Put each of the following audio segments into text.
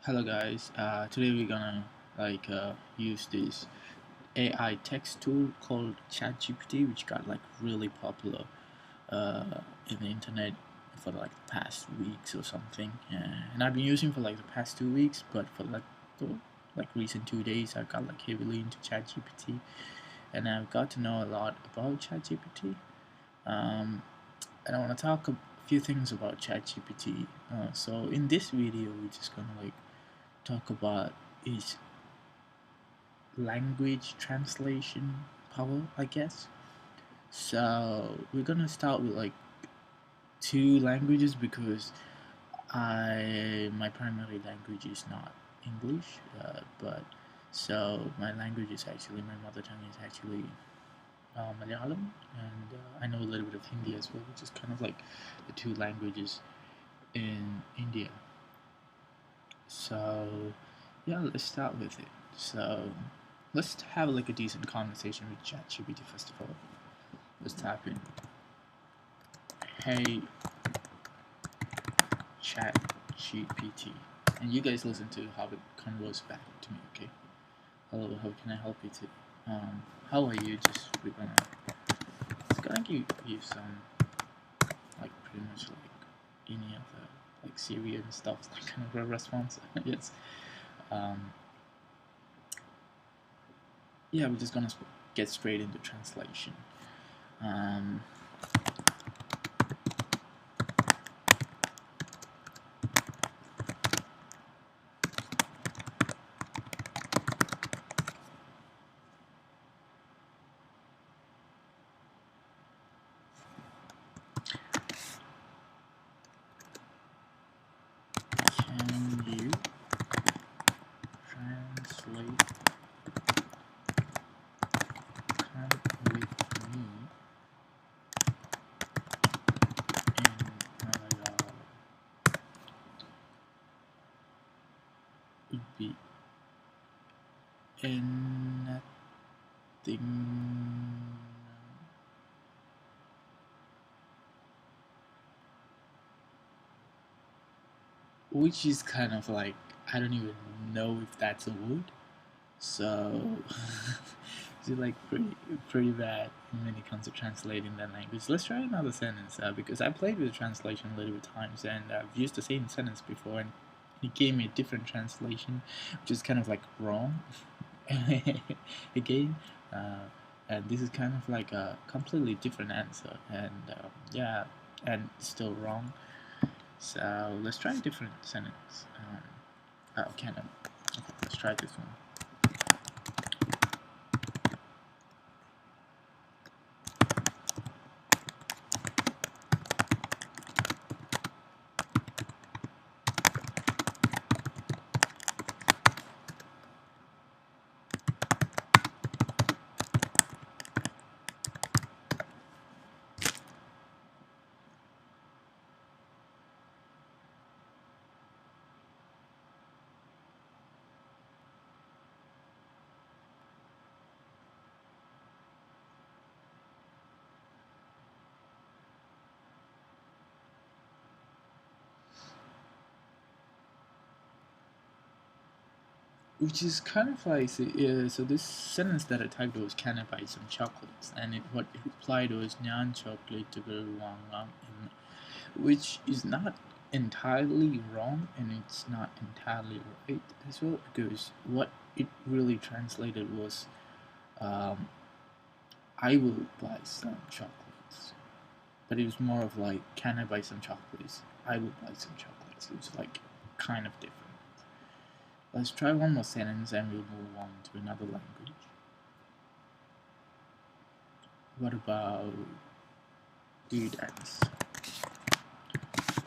Hello guys, today we're gonna use this AI text tool called ChatGPT, which got really popular in the internet for the past weeks or something. And I've been using for the past 2 weeks, but for the recent 2 days, I got heavily into ChatGPT, and I've got to know a lot about ChatGPT. Um, and I want to talk a few things about ChatGPT. So in this video, we're just gonna talk about is language translation power, I guess. So we're gonna start with two languages because I my primary language is not English, but so my language is actually my mother tongue is actually Malayalam, and I know a little bit of Hindi as well, which is kind of like the two languages in India. So yeah, let's start with it. So let's have a decent conversation with ChatGPT first of all. Let's type in, "Hey ChatGPT," and you guys listen to how it converts back to me. Okay. Hello, how can I help you today? How are you? It's gonna give you some pretty much any other Siri and stuff kind of a response. Yes. Um, yeah, we're just gonna get straight into translation. Um, can you translate "come with me" in Malayalam? Would be anything, which is kind of I don't even know if that's a word. So it's pretty bad when it comes to translating that language. Let's try another sentence because I played with translation a little bit times, and I've used the same sentence before, and it gave me a different translation, which is kind of wrong. Again, and this is kind of a completely different answer, and yeah, and still wrong. So let's try a different sentence. Oh, can I? Okay, let's try this one. Which is kind of so this sentence that I typed was, "Can I buy some chocolates?" And what it replied was, "Nyan chocolate wang," which is not entirely wrong, and it's not entirely right as well, because what it really translated was, um, "I will buy some chocolates," but it was more of "Can I buy some chocolates? I will buy some chocolates." It was kind of different. Let's try one more sentence and we'll move on to another language. What about "Do you dance?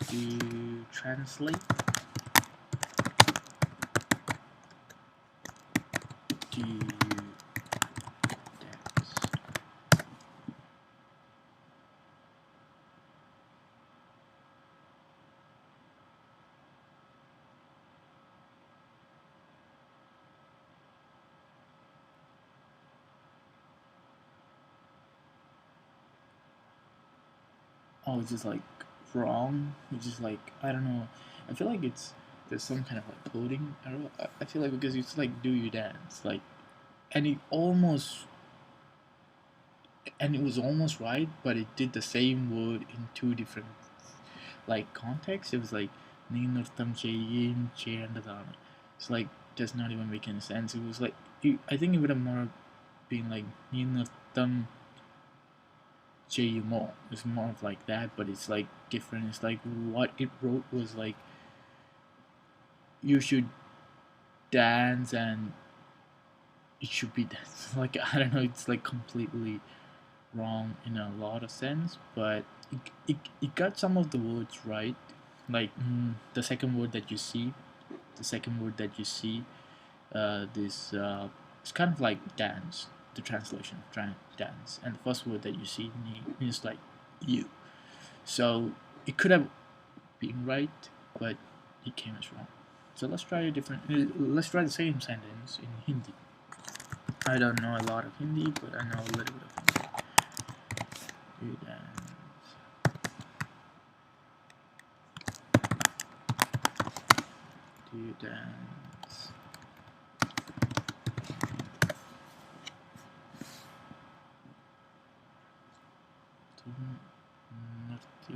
Do you translate? Do you dance?" Oh, it's just wrong. It's just I don't know. I feel like it's there's some kind of like coding error. I feel like because it's like do you dance like, and it almost and it was almost right, but it did the same word in two different like contexts. It was like "Nee nirtham cheyyum cheyandadana." It's like does not even make any sense. It was like I think it would have more been like "Nee nirtham cheyyumo." It's more of like that, but it's like different. It's like what it wrote was like you should dance and it should be dance. Like I don't know. It's like completely wrong in a lot of sense, but it got some of the words right. Like the second word that you see, the second word that you see, this it's kind of like dance. The translation of dance, and the first word that you see means like you. So it could have been right, but it came as wrong. So let's try a different. Let's try the same sentence in Hindi. I don't know a lot of Hindi, but I know a little bit of Hindi. You dance. Do you dance? तुम नृत्य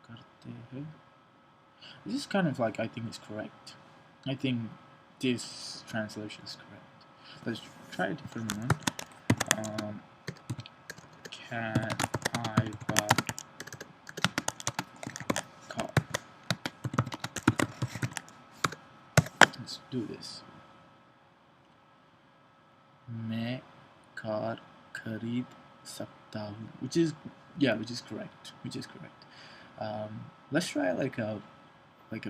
करते हैं? This is kind of like I think is correct. I think this translation is correct. Let's try a different one. Can I buy car? Let's do this. मैं car खरीद सकता हूँ, which is correct. Let's try like a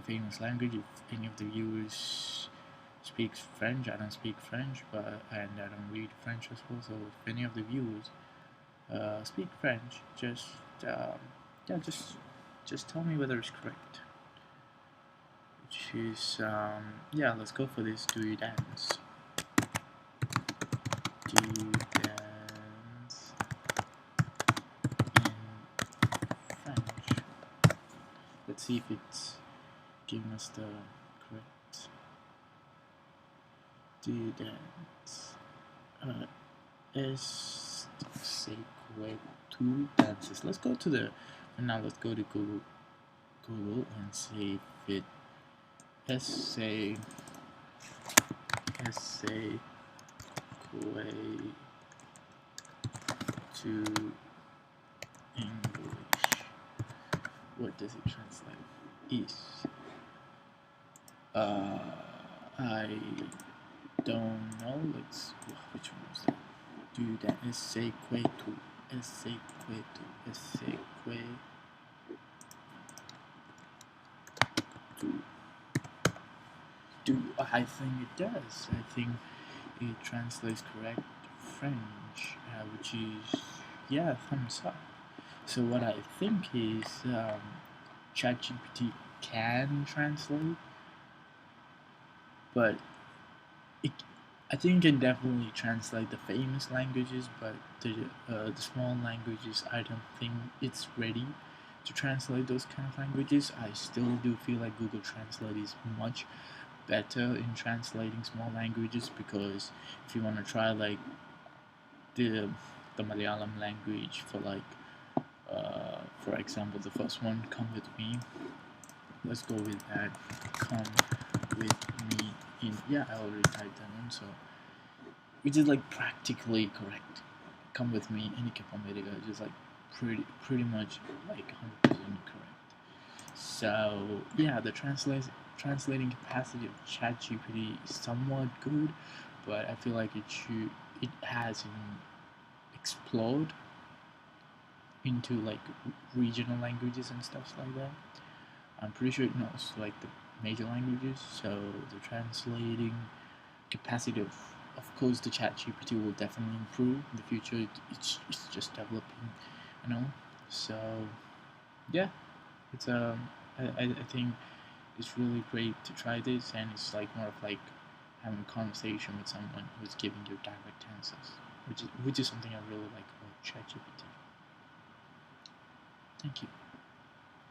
famous language. If any of the viewers speaks French, I don't speak French, and I don't read French as well. So if any of the viewers speak French, just tell me whether it's correct. Which is let's go for this. Do you dance? Do you dance in French? Let's see if it's giving us the correct. Do you dance? Say two dances. Let's go to the now. Let's go to Google and see if it essay to English. What does it translate? Is I don't know. Which one was that? Do that essay to do. I think it does. I think it translates correct French, which is thumbs up. So what I think is ChatGPT can translate, but I think it can definitely translate the famous languages, but the small languages, I don't think it's ready to translate those kind of languages. I still do feel like Google Translate is much better in translating small languages, because if you want to try like the Malayalam language for like for example, the first one, come with me. Let's go with that. Come with me in. I already typed that one, so which is like practically correct. Come with me, എനിക്ക് ഒപ്പം വരിക, just like pretty much like 100% correct. So the translating capacity of ChatGPT is somewhat good, but I feel like it hasn't explode into like regional languages and stuff like that. I'm pretty sure it knows like the major languages, so the translating capacity of course the ChatGPT will definitely improve in the future. It's just developing, so it's I think it's really great to try this, and it's like more of like having a conversation with someone who's giving you direct answers, which is something I really like about ChatGPT. Thank you.